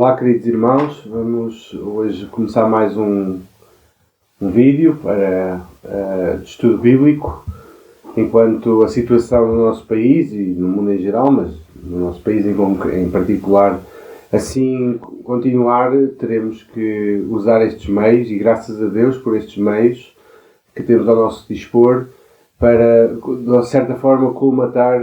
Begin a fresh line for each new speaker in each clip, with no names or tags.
Olá, queridos irmãos, vamos hoje começar mais um vídeo para de estudo bíblico, enquanto a situação no nosso país e no mundo em geral, mas no nosso país em particular, assim continuar, teremos que usar estes meios, e graças a Deus por estes meios que temos ao nosso dispor, para, de certa forma, colmatar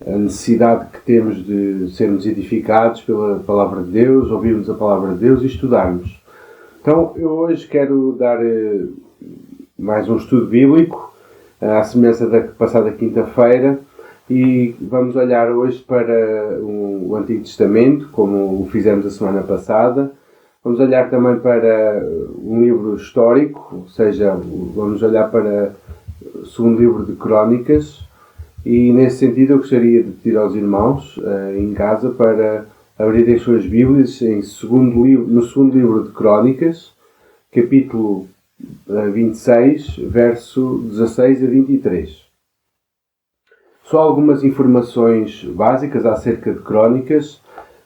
a necessidade que temos de sermos edificados pela Palavra de Deus, ouvirmos a Palavra de Deus e estudarmos. Então, eu hoje quero dar mais um estudo bíblico, à semelhança da passada quinta-feira, e vamos olhar hoje para o Antigo Testamento, como o fizemos a semana passada. Vamos olhar também para um livro histórico, ou seja, vamos olhar para o segundo livro de Crónicas. E nesse sentido eu gostaria de pedir aos irmãos em casa para abrirem as suas Bíblias no segundo livro de Crónicas, capítulo 26, verso 16 a 23. Só algumas informações básicas acerca de Crónicas.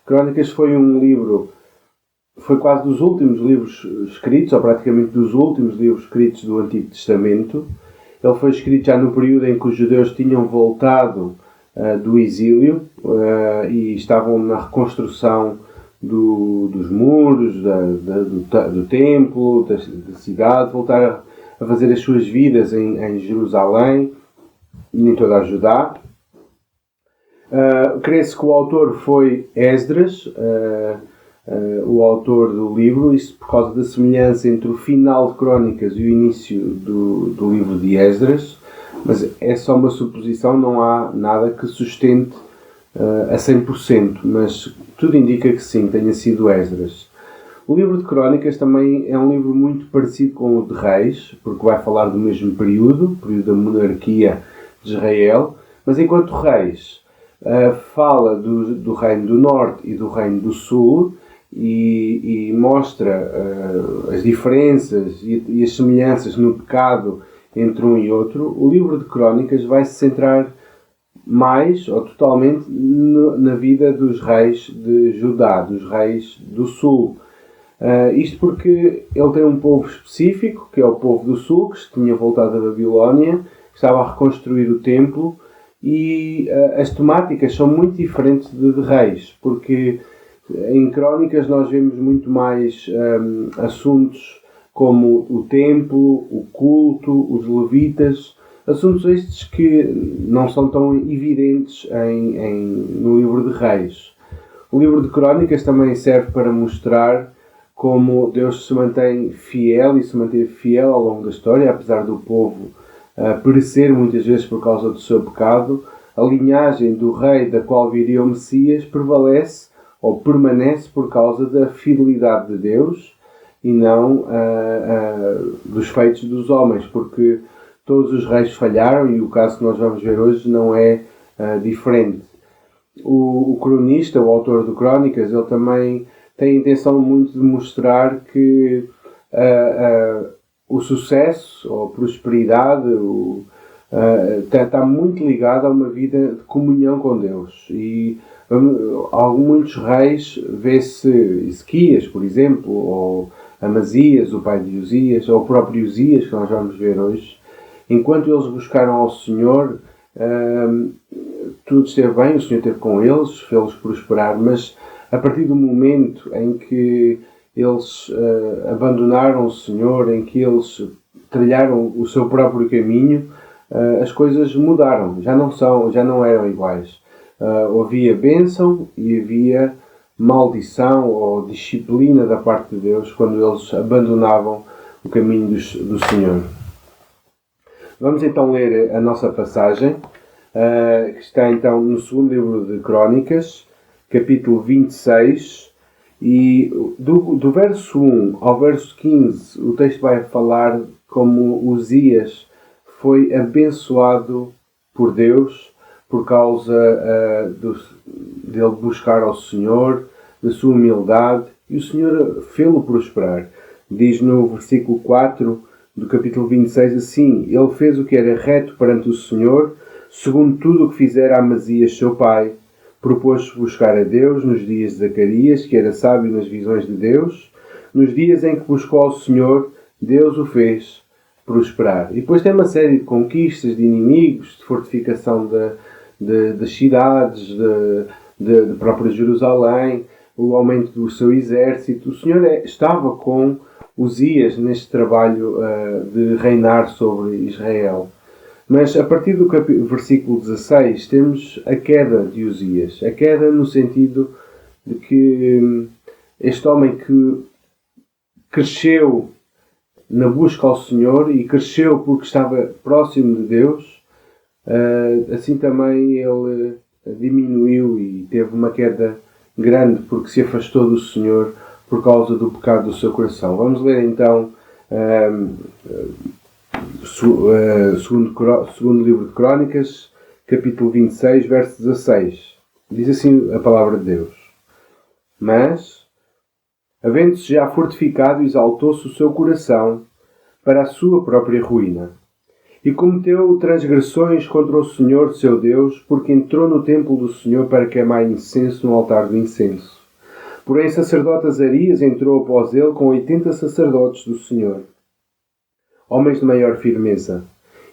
Crónicas foi um livro, foi quase dos últimos livros escritos, ou praticamente dos últimos livros escritos do Antigo Testamento. Ele foi escrito já no período em que os judeus tinham voltado do exílio e estavam na reconstrução dos muros, do templo, da cidade, voltaram a fazer as suas vidas em Jerusalém e em toda a Judá. Crê-se que o autor foi Esdras, o autor do livro, isso por causa da semelhança entre o final de Crónicas e o início do livro de Esdras, mas é só uma suposição, não há nada que sustente a 100%, mas tudo indica que sim, tenha sido Esdras. O livro de Crónicas também é um livro muito parecido com o de Reis, porque vai falar do mesmo período da monarquia de Israel, mas enquanto Reis fala do reino do Norte e do reino do Sul, e mostra as diferenças e as semelhanças no pecado entre um e outro, o livro de Crónicas vai se centrar mais ou totalmente na vida dos reis de Judá, dos reis do Sul. Isto porque ele tem um povo específico, que é o povo do Sul, que se tinha voltado da Babilónia, que estava a reconstruir o templo, e as temáticas são muito diferentes de Reis, porque em Crónicas nós vemos muito mais assuntos como o templo, o culto, os levitas, assuntos estes que não são tão evidentes no livro de Reis. O livro de Crónicas também serve para mostrar como Deus se mantém fiel e se manteve fiel ao longo da história, apesar do povo perecer muitas vezes por causa do seu pecado. A linhagem do rei da qual viria o Messias prevalece ou permanece por causa da fidelidade de Deus e não dos feitos dos homens, porque todos os reis falharam e o caso que nós vamos ver hoje não é diferente. O cronista, o autor de Crónicas, ele também tem a intenção muito de mostrar que o sucesso ou a prosperidade está muito ligado a uma vida de comunhão com Deus. E muitos reis, vê-se Ezequias, por exemplo, ou Amazias, o pai de Uzias, ou o próprio Uzias, que nós vamos ver hoje, enquanto eles buscaram ao Senhor, tudo esteve bem, o Senhor esteve com eles, fê-los prosperar, mas a partir do momento em que eles abandonaram o Senhor, em que eles trilharam o seu próprio caminho, as coisas mudaram, já não eram iguais. Havia bênção e havia maldição ou disciplina da parte de Deus quando eles abandonavam o caminho do Senhor. Vamos então ler a nossa passagem, que está então no segundo livro de Crónicas, capítulo 26, e do verso 1 ao verso 15 o texto vai falar como Uzias foi abençoado por Deus por causa dele buscar ao Senhor, da sua humildade, e o Senhor fê-lo prosperar. Diz no versículo 4 do capítulo 26 assim: ele fez o que era reto perante o Senhor, segundo tudo o que fizera Amazias seu pai, Propôs-se buscar a Deus nos dias de Zacarias, que era sábio nas visões de Deus. Nos dias em que buscou ao Senhor, Deus o fez prosperar. E depois tem uma série de conquistas, de inimigos, de fortificação das cidades, de própria Jerusalém, o aumento do seu exército. O Senhor estava com Uzias neste trabalho de reinar sobre Israel. Mas a partir do versículo 16 temos a queda de Uzias. A queda no sentido de que este homem que cresceu na busca ao Senhor e cresceu porque estava próximo de Deus, assim também ele diminuiu e teve uma queda grande porque se afastou do Senhor por causa do pecado do seu coração. Vamos ler então segundo livro de Crónicas, capítulo 26, verso 16. Diz assim a palavra de Deus: Mas, havendo-se já fortificado, exaltou-se o seu coração para a sua própria ruína, e cometeu transgressões contra o Senhor seu Deus, porque entrou no templo do Senhor para queimar incenso no altar do incenso. Porém, sacerdote Azarias entrou após ele com 80 sacerdotes do Senhor, homens de maior firmeza,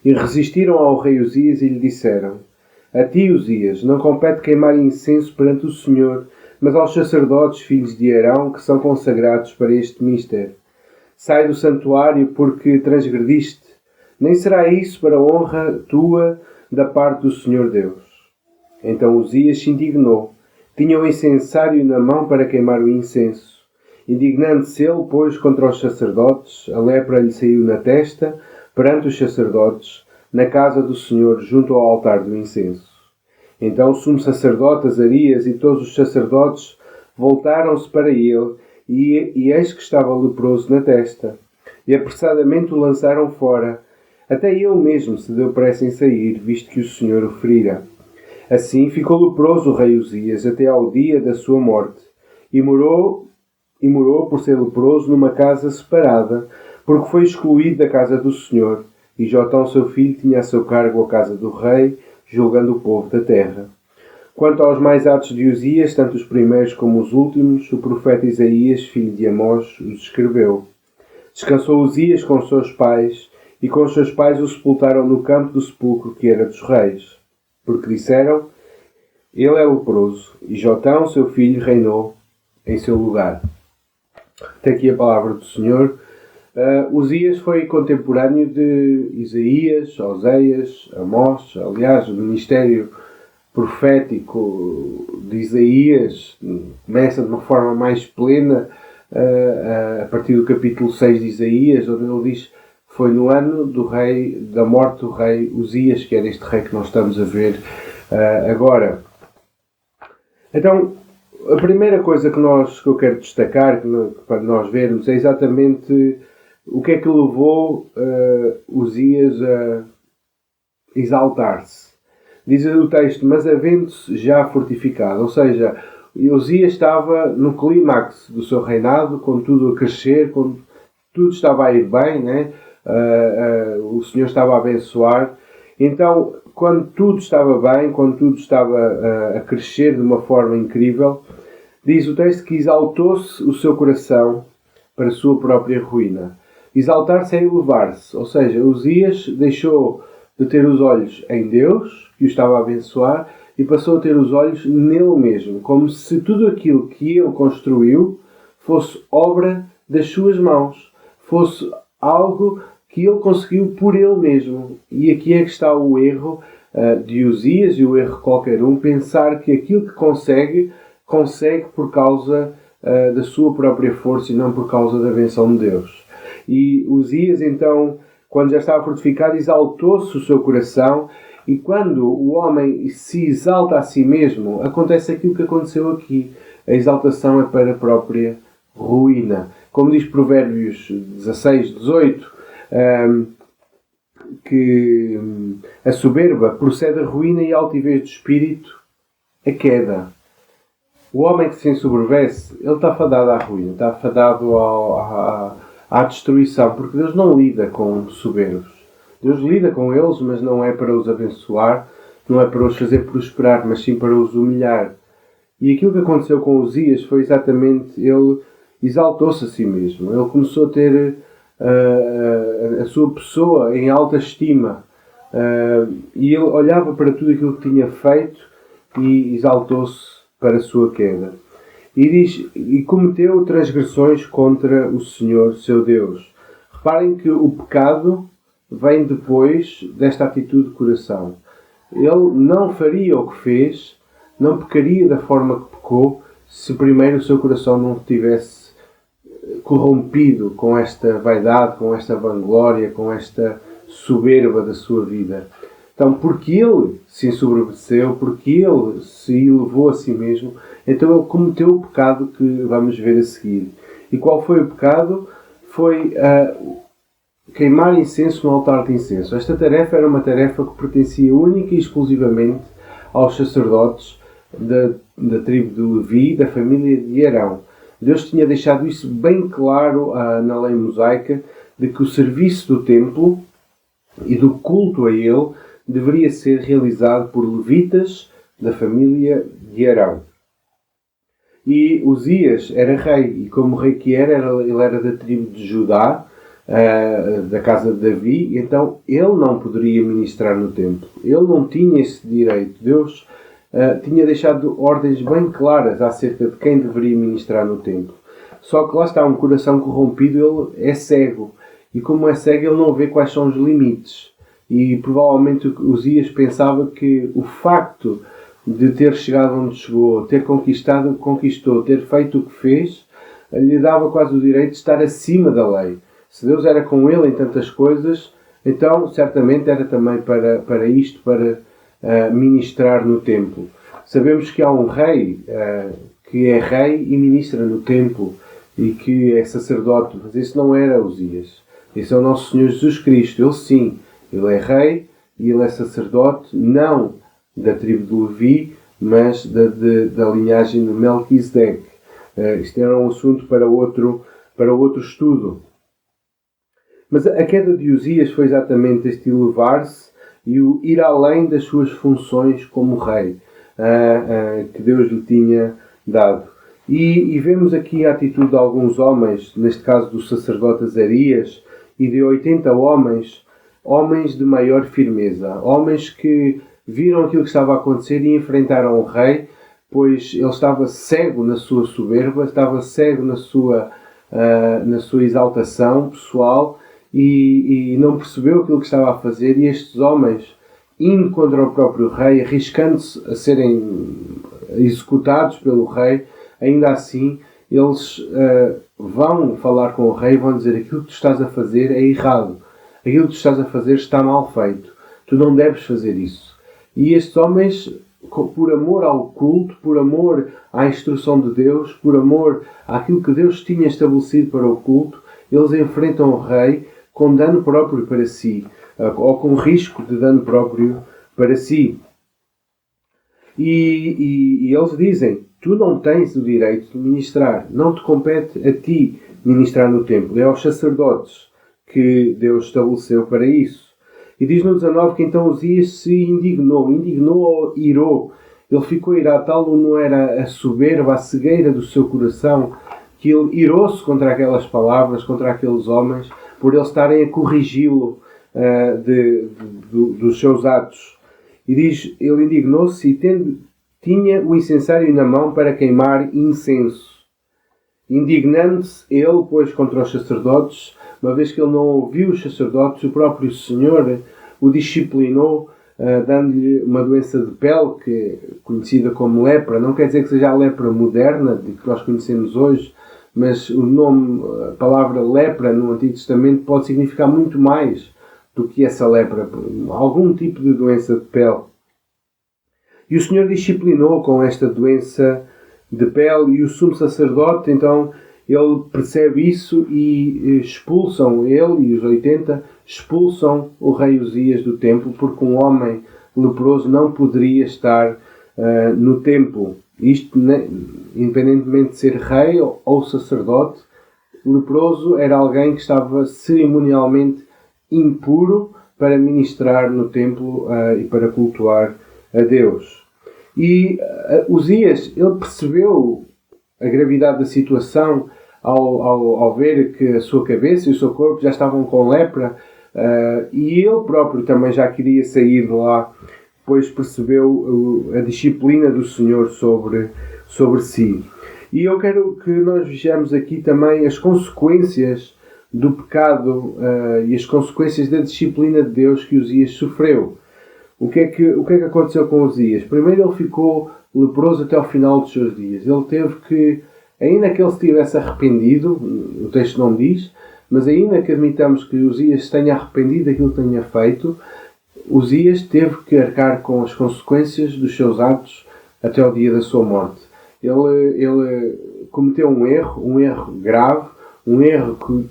e resistiram ao rei Uzias e lhe disseram: A ti, Uzias, não compete queimar incenso perante o Senhor, mas aos sacerdotes, filhos de Arão, que são consagrados para este mistério. Sai do santuário porque transgrediste, nem será isso para a honra tua da parte do Senhor Deus. Então Uzias se indignou. Tinha o incensário na mão para queimar o incenso. Indignando-se ele, pois, contra os sacerdotes, a lepra lhe saiu na testa, perante os sacerdotes, na casa do Senhor, junto ao altar do incenso. Então o sumo sacerdote Azarias e todos os sacerdotes voltaram-se para ele, e eis que estava leproso na testa. E apressadamente o lançaram fora. Até ele mesmo se deu pressa em sair, visto que o Senhor o ferira. Assim ficou leproso o rei Uzias até ao dia da sua morte, e morou por ser leproso numa casa separada, porque foi excluído da casa do Senhor, e Jotão seu filho tinha a seu cargo a casa do rei, julgando o povo da terra. Quanto aos mais atos de Uzias, tanto os primeiros como os últimos, o profeta Isaías, filho de Amós, os escreveu. Descansou Uzias com os seus pais, e com os seus pais o sepultaram no campo do sepulcro que era dos reis. Porque disseram: Ele é leproso, e Jotão, seu filho, reinou em seu lugar. Até aqui a palavra do Senhor. Uzias foi contemporâneo de Isaías, Oséias, Amós. Aliás, o ministério profético de Isaías começa de uma forma mais plena a partir do capítulo 6 de Isaías, onde ele diz: foi no ano da morte do rei Uzias, que era este rei que nós estamos a ver agora. Então, a primeira coisa que eu quero destacar, para nós vermos, é exatamente o que é que levou Uzias a exaltar-se. Diz o texto: mas havendo-se já fortificado. Ou seja, Uzias estava no clímax do seu reinado, com tudo a crescer, com tudo estava a ir bem, né? O Senhor estava a abençoar. Então, quando tudo estava bem, quando tudo estava a crescer de uma forma incrível, diz o texto que exaltou-se o seu coração para a sua própria ruína. Exaltar-se é elevar-se, ou seja, Uzias deixou de ter os olhos em Deus, que o estava a abençoar, e passou a ter os olhos nele mesmo, como se tudo aquilo que ele construiu fosse obra das suas mãos, fosse algo que ele conseguiu por ele mesmo. E aqui é que está o erro de Uzias e o erro de qualquer um, pensar que aquilo que consegue por causa da sua própria força e não por causa da benção de Deus. E Uzias, então, quando já estava fortificado, exaltou-se o seu coração, e quando o homem se exalta a si mesmo, acontece aquilo que aconteceu aqui. A exaltação é para a própria ruína. Como diz Provérbios 16, 18, que a soberba procede a ruína e a altivez de espírito a queda. O homem que se ensoberbece, ele está fadado à ruína, está fadado à destruição, porque Deus não lida com soberbos. Deus lida com eles, mas não é para os abençoar, não é para os fazer prosperar, mas sim para os humilhar. E aquilo que aconteceu com Uzias foi exatamente, ele exaltou-se a si mesmo. Ele começou a ter a sua pessoa em alta estima. E ele olhava para tudo aquilo que tinha feito e exaltou-se para a sua queda. E diz, e cometeu transgressões contra o Senhor, seu Deus. Reparem que o pecado vem depois desta atitude de coração. Ele não faria o que fez, não pecaria da forma que pecou, se primeiro o seu coração não estivesse corrompido com esta vaidade, com esta vanglória, com esta soberba da sua vida. Então, porque ele se ensoberbeceu, porque ele se elevou a si mesmo, então ele cometeu o pecado que vamos ver a seguir. E qual foi o pecado? Foi queimar incenso no altar de incenso. Esta tarefa era uma tarefa que pertencia única e exclusivamente aos sacerdotes da tribo de Levi, da família de Arão. Deus tinha deixado isso bem claro na lei mosaica, de que o serviço do templo e do culto a ele deveria ser realizado por levitas da família de Arão. E Uzias era rei, e como rei que era, ele era da tribo de Judá, da casa de Davi, e então ele não poderia ministrar no templo. Ele não tinha esse direito. Deus tinha deixado ordens bem claras acerca de quem deveria ministrar no templo. Só que lá está, um coração corrompido, ele é cego. E como é cego, ele não vê quais são os limites. E provavelmente Uzias pensava que o facto de ter chegado onde chegou, ter conquistou, ter feito o que fez, lhe dava quase o direito de estar acima da lei. Se Deus era com ele em tantas coisas, então certamente era também para isto, para ministrar no templo. Sabemos que há um rei que é rei e ministra no templo e que é sacerdote, mas isso não era Uzias. Esse é o nosso Senhor Jesus Cristo. Ele sim, ele é rei e ele é sacerdote, não da tribo de Levi, mas da linhagem de Melquisedeque. Isto era um assunto para outro estudo. Mas a queda de Uzias foi exatamente este elevar-se e o ir além das suas funções como rei, que Deus lhe tinha dado. E vemos aqui a atitude de alguns homens, neste caso do sacerdote Azarias, e de 80 homens de maior firmeza, homens que viram aquilo que estava a acontecer e enfrentaram o rei, pois ele estava cego na sua soberba, estava cego na sua exaltação pessoal e não percebeu aquilo que estava a fazer. E estes homens, indo contra o próprio rei, arriscando-se a serem executados pelo rei, ainda assim eles vão falar com o rei e vão dizer: aquilo que tu estás a fazer é errado, aquilo que tu estás a fazer está mal feito, tu não deves fazer isso. E estes homens, por amor ao culto, por amor à instrução de Deus, por amor àquilo que Deus tinha estabelecido para o culto, eles enfrentam o rei com dano próprio para si, ou com risco de dano próprio para si. E eles dizem: tu não tens o direito de ministrar, não te compete a ti ministrar no templo, é aos sacerdotes que Deus estabeleceu para isso. E diz no 19 que então Uzias se indignou ou irou. Ele ficou irado, tal não era a soberba, a cegueira do seu coração, que ele irou-se contra aquelas palavras, contra aqueles homens, por eles estarem a corrigi-lo dos seus atos. E diz, ele indignou-se e tinha o incensário na mão para queimar incenso. Indignando-se ele, pois, contra os sacerdotes, uma vez que ele não ouviu os sacerdotes, o próprio Senhor o disciplinou, dando-lhe uma doença de pele, que é conhecida como lepra. Não quer dizer que seja a lepra moderna, de que nós conhecemos hoje, mas o nome, a palavra lepra no Antigo Testamento pode significar muito mais do que essa lepra, algum tipo de doença de pele. E o Senhor disciplinou com esta doença de pele, e o sumo sacerdote, então, ele percebe isso e expulsam ele e os 80, expulsam o rei Uzias do templo, porque um homem leproso não poderia estar no templo. Isto, independentemente de ser rei ou sacerdote, leproso era alguém que estava cerimonialmente impuro para ministrar no templo e para cultuar a Deus. E Uzias, ele percebeu a gravidade da situação ao ver que a sua cabeça e o seu corpo já estavam com lepra, e ele próprio também já queria sair de lá, pois percebeu a disciplina do Senhor sobre si. E eu quero que nós vejamos aqui também as consequências do pecado e as consequências da disciplina de Deus que Uzias sofreu. O que é que aconteceu com Uzias? Primeiro, ele ficou leproso até ao final dos seus dias. Ele teve que, ainda que ele se tivesse arrependido, o texto não diz, mas ainda que admitamos que Uzias se tenha arrependido daquilo que tenha feito, Uzias teve que arcar com as consequências dos seus atos até ao dia da sua morte. Ele cometeu um erro grave, um erro que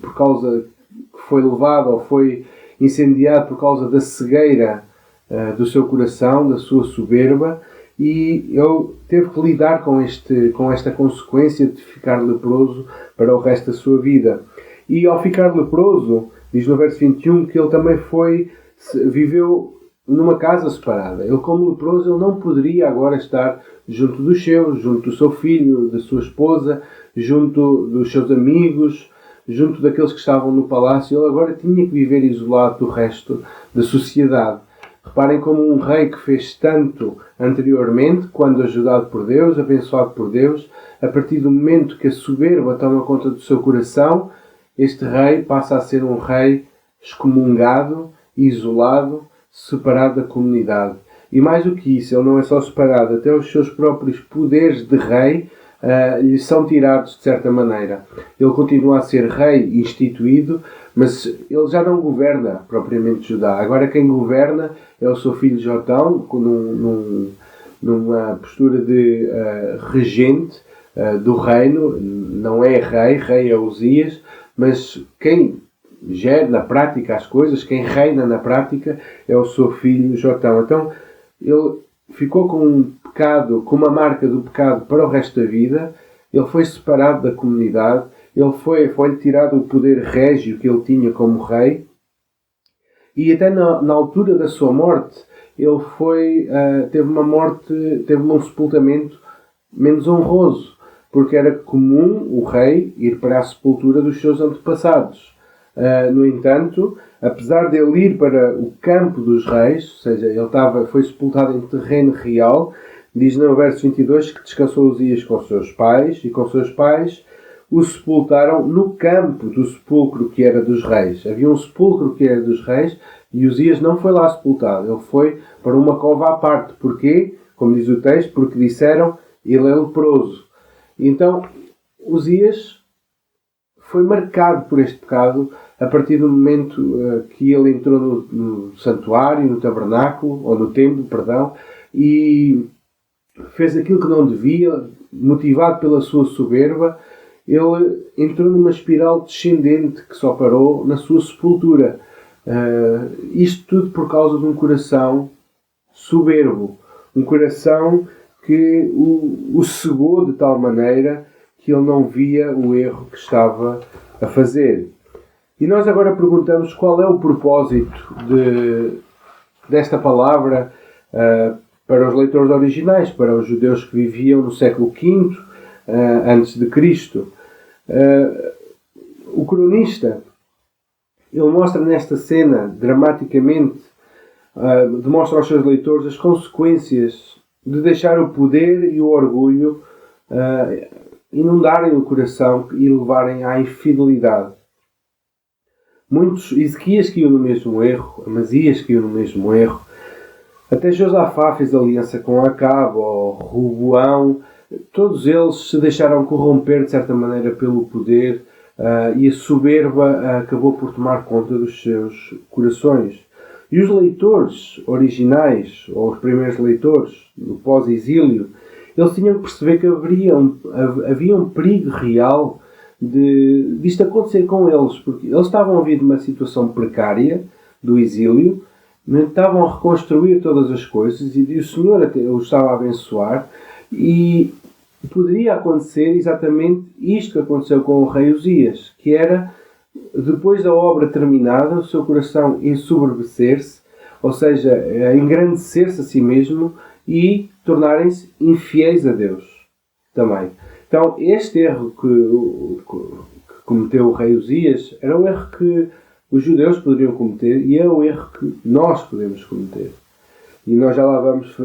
por causa que foi levado ou foi incendiado por causa da cegueira do seu coração, da sua soberba, e ele teve que lidar com esta consequência de ficar leproso para o resto da sua vida. E ao ficar leproso, diz no verso 21 que ele também viveu numa casa separada. Ele, como leproso, ele não poderia agora estar junto dos seus, junto do seu filho, da sua esposa, junto dos seus amigos, junto daqueles que estavam no palácio. Ele agora tinha que viver isolado do resto da sociedade. Reparem como um rei que fez tanto anteriormente, quando ajudado por Deus, abençoado por Deus, a partir do momento que a soberba toma conta do seu coração, este rei passa a ser um rei excomungado, isolado, separado da comunidade. E mais do que isso, ele não é só separado, até os seus próprios poderes de rei lhe são tirados de certa maneira. Ele continua a ser rei instituído, mas ele já não governa propriamente Judá. Agora quem governa é o seu filho Jotão, numa postura de regente do reino. Não é rei é Uzias, mas quem gera na prática as coisas, quem reina na prática é o seu filho Jotão. Então ele ficou com um pecado, com uma marca do pecado para o resto da vida. Ele foi separado da comunidade. Ele foi-lhe tirado o poder régio que ele tinha como rei. E até na altura da sua morte, ele teve um sepultamento menos honroso, porque era comum o rei ir para a sepultura dos seus antepassados. No entanto, apesar de ele ir para o campo dos reis, ou seja, ele foi sepultado em terreno real, diz no verso 22 que descansou Uzias com seus pais, e com seus pais o sepultaram no campo do sepulcro que era dos reis. Havia um sepulcro que era dos reis e Uzias não foi lá sepultado. Ele foi para uma cova à parte. Porquê? Como diz o texto, porque disseram, ele é leproso. Então, Uzias foi marcado por este pecado a partir do momento que ele entrou no santuário, no tabernáculo, ou no templo, perdão, e fez aquilo que não devia, motivado pela sua soberba. Ele entrou numa espiral descendente que só parou na sua sepultura. Isto tudo por causa de um coração soberbo. Um coração que o cegou de tal maneira que ele não via o erro que estava a fazer. E nós agora perguntamos qual é o propósito desta palavra para os leitores originais, para os judeus que viviam no século V antes de Cristo. O cronista, ele mostra nesta cena, dramaticamente, demonstra aos seus leitores as consequências de deixar o poder e o orgulho inundarem o coração e levarem à infidelidade. Ezequias caiu no mesmo erro, Amazias caiu no mesmo erro, até Josafá fez aliança com Acabe, ou Roboão. Todos eles se deixaram corromper de certa maneira pelo poder e a soberba acabou por tomar conta dos seus corações. E os leitores originais, ou os primeiros leitores no pós-exílio, eles tinham que perceber que havia um perigo real disto acontecer com eles, porque eles estavam a vir de uma situação precária do exílio, estavam a reconstruir todas as coisas e o Senhor os estava a abençoar, e poderia acontecer exatamente isto que aconteceu com o rei Uzias, que era, depois da obra terminada, o seu coração ensoberbecer-se, ou seja, engrandecer-se a si mesmo e tornarem-se infiéis a Deus também. Então, este erro que cometeu o rei Uzias era um erro que os judeus poderiam cometer e é o erro que nós podemos cometer. E nós já lá vamos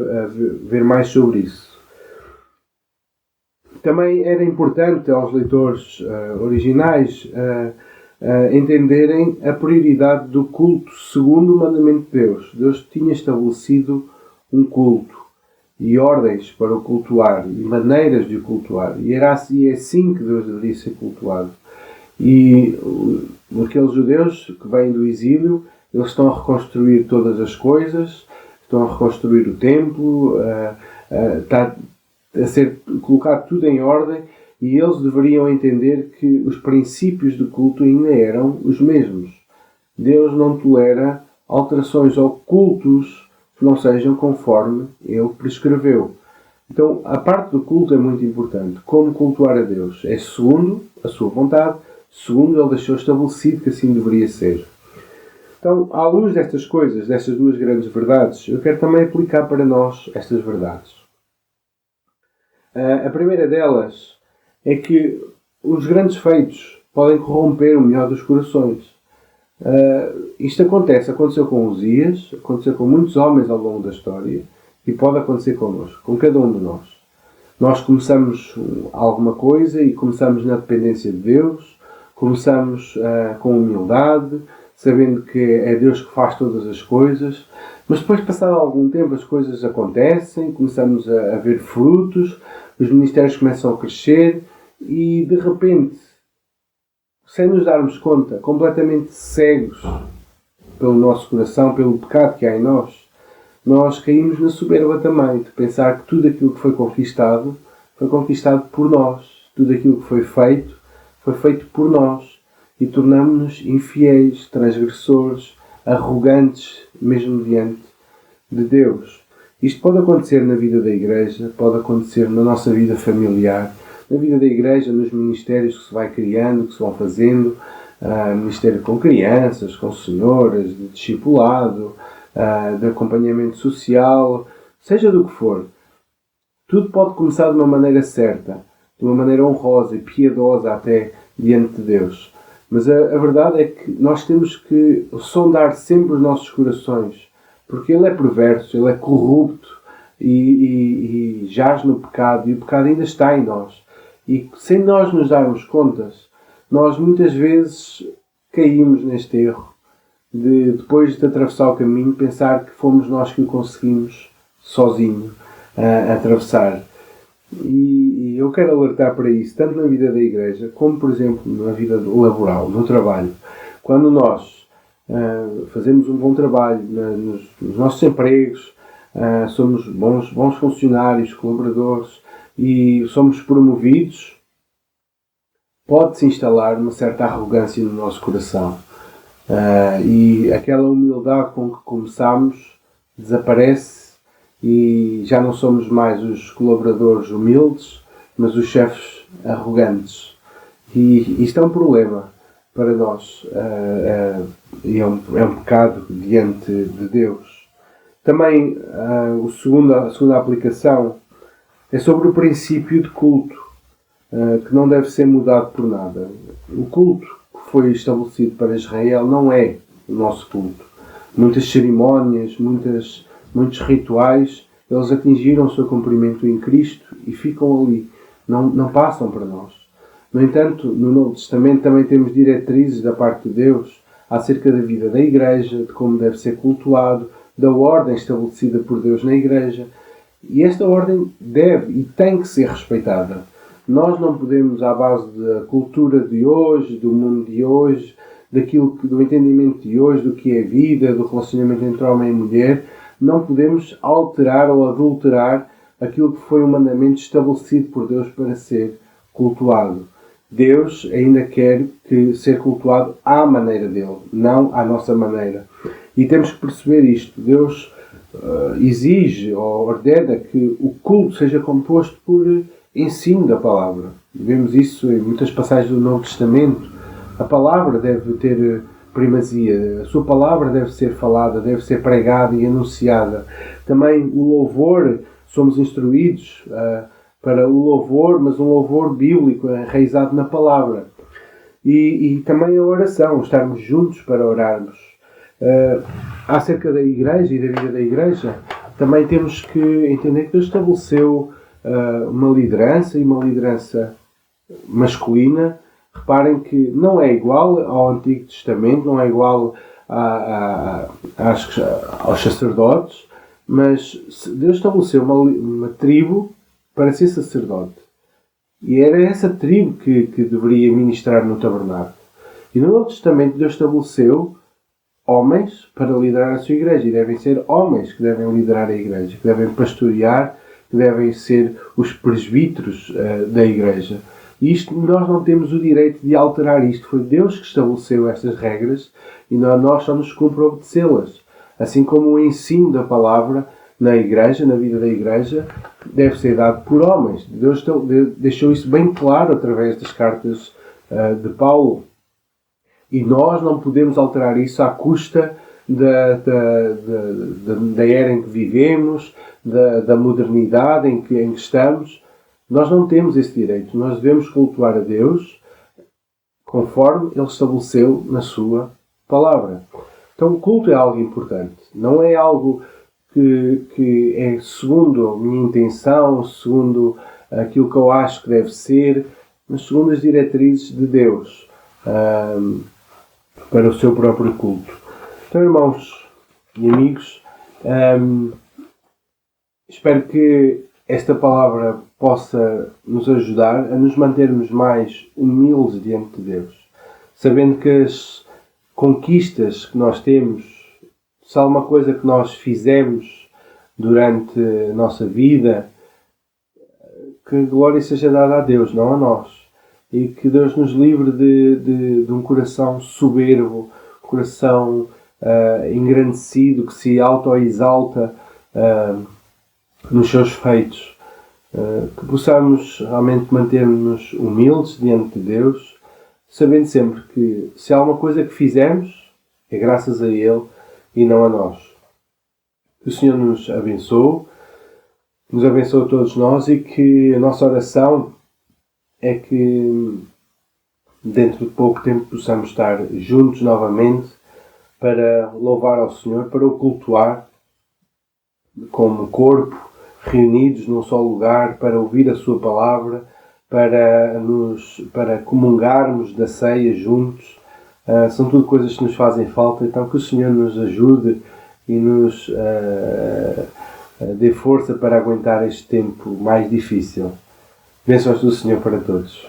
ver mais sobre isso. Também era importante aos leitores originais entenderem a prioridade do culto segundo o mandamento de Deus. Deus tinha estabelecido um culto e ordens para o cultuar e maneiras de o cultuar. E é assim que Deus deveria ser cultuado. E aqueles judeus que vêm do exílio, eles estão a reconstruir todas as coisas, estão a reconstruir o templo, está a ser colocado tudo em ordem, e eles deveriam entender que os princípios de culto ainda eram os mesmos. Deus não tolera alterações ou cultos que não sejam conforme Ele prescreveu. Então, a parte do culto é muito importante. Como cultuar a Deus? É segundo a sua vontade, segundo Ele deixou estabelecido que assim deveria ser. Então, à luz destas coisas, destas duas grandes verdades, eu quero também aplicar para nós estas verdades. A primeira delas é que os grandes feitos podem corromper o melhor dos corações. Isto aconteceu com Uzias, aconteceu com muitos homens ao longo da história e pode acontecer connosco, com cada um de nós. Nós começamos alguma coisa e começamos na dependência de Deus, começamos com humildade, sabendo que é Deus que faz todas as coisas, mas depois, passado algum tempo, as coisas acontecem, começamos a ver frutos, os ministérios começam a crescer e, de repente, sem nos darmos conta, completamente cegos pelo nosso coração, pelo pecado que há em nós caímos na soberba também, de pensar que tudo aquilo que foi conquistado por nós. Tudo aquilo que foi feito por nós. E tornamos-nos infiéis, transgressores, arrogantes, mesmo diante de Deus. Isto pode acontecer na vida da igreja, pode acontecer na nossa vida familiar, na vida da igreja, nos ministérios que se vai criando, que se vão fazendo, ministério com crianças, com senhoras, de discipulado, de acompanhamento social, seja do que for. Tudo pode começar de uma maneira certa, de uma maneira honrosa e piedosa até diante de Deus. Mas a verdade é que nós temos que sondar sempre os nossos corações, porque ele é perverso, ele é corrupto e jaz no pecado, e o pecado ainda está em nós. E sem nós nos darmos contas, nós muitas vezes caímos neste erro de, depois de atravessar o caminho, pensar que fomos nós que o conseguimos sozinho atravessar. E eu quero alertar para isso, tanto na vida da igreja, como, por exemplo, na vida laboral, no trabalho. Quando nós fazemos um bom trabalho nos nossos empregos, somos bons funcionários, colaboradores e somos promovidos, pode-se instalar uma certa arrogância no nosso coração. E aquela humildade com que começamos desaparece e já não somos mais os colaboradores humildes, mas os chefes arrogantes. E isto é um problema para nós. E é um pecado diante de Deus. Também a segunda aplicação é sobre o princípio de culto, que não deve ser mudado por nada. O culto que foi estabelecido para Israel não é o nosso culto. Muitas cerimónias, muitos rituais, eles atingiram o seu cumprimento em Cristo e ficam ali, não passam para nós. No entanto, no Novo Testamento também temos diretrizes da parte de Deus acerca da vida da Igreja, de como deve ser cultuado, da ordem estabelecida por Deus na Igreja. E esta ordem deve e tem que ser respeitada. Nós não podemos, à base da cultura de hoje, do mundo de hoje, do entendimento de hoje, do que é vida, do relacionamento entre homem e mulher, não podemos alterar ou adulterar aquilo que foi um mandamento estabelecido por Deus para ser cultuado. Deus ainda quer ser cultuado à maneira dele, não à nossa maneira. E temos que perceber isto. Deus exige ou ordena que o culto seja composto por ensino da palavra. Vemos isso em muitas passagens do Novo Testamento. A palavra deve ter primazia. A sua palavra deve ser falada, deve ser pregada e anunciada. Também o louvor, somos instruídos para o louvor, mas um louvor bíblico, enraizado na palavra. E também a oração, estarmos juntos para orarmos. Acerca da igreja e da vida da igreja, também temos que entender que Deus estabeleceu uma liderança e uma liderança masculina. Reparem que não é igual ao Antigo Testamento, não é igual aos sacerdotes, mas Deus estabeleceu uma tribo para ser sacerdote. E era essa tribo que deveria ministrar no tabernáculo. E no Novo Testamento Deus estabeleceu homens para liderar a sua igreja. E devem ser homens que devem liderar a igreja, que devem pastorear, que devem ser os presbíteros da igreja. E isto, nós não temos o direito de alterar isto. Foi Deus que estabeleceu estas regras e nós só nos cumpre obedecê-las. Assim como o ensino da palavra na igreja, na vida da igreja, deve ser dado por homens. Deus deixou isso bem claro através das cartas de Paulo. E nós não podemos alterar isso à custa da era em que vivemos, da modernidade em que estamos. Nós não temos esse direito. Nós devemos cultuar a Deus conforme Ele estabeleceu na sua palavra. Então o culto é algo importante. Não é algo que é segundo a minha intenção, segundo aquilo que eu acho que deve ser, mas segundo as diretrizes de Deus para o seu próprio culto. Então, irmãos e amigos, espero que esta palavra possa nos ajudar a nos mantermos mais humildes diante de Deus, sabendo que as conquistas que nós temos, se há alguma coisa que nós fizemos durante a nossa vida, que a glória seja dada a Deus, não a nós. E que Deus nos livre de um coração soberbo, coração engrandecido, que se auto-exalta nos seus feitos. Que possamos realmente manter-nos humildes diante de Deus, sabendo sempre que se há alguma coisa que fizemos, é graças a Ele e não a nós. Que o Senhor nos abençoe a todos nós e que a nossa oração é que dentro de pouco tempo possamos estar juntos novamente para louvar ao Senhor, para o cultuar como corpo, reunidos num só lugar, para ouvir a sua palavra, para comungarmos da ceia juntos. São tudo coisas que nos fazem falta, então que o Senhor nos ajude e nos dê força para aguentar este tempo mais difícil. Bênçãos do Senhor para todos.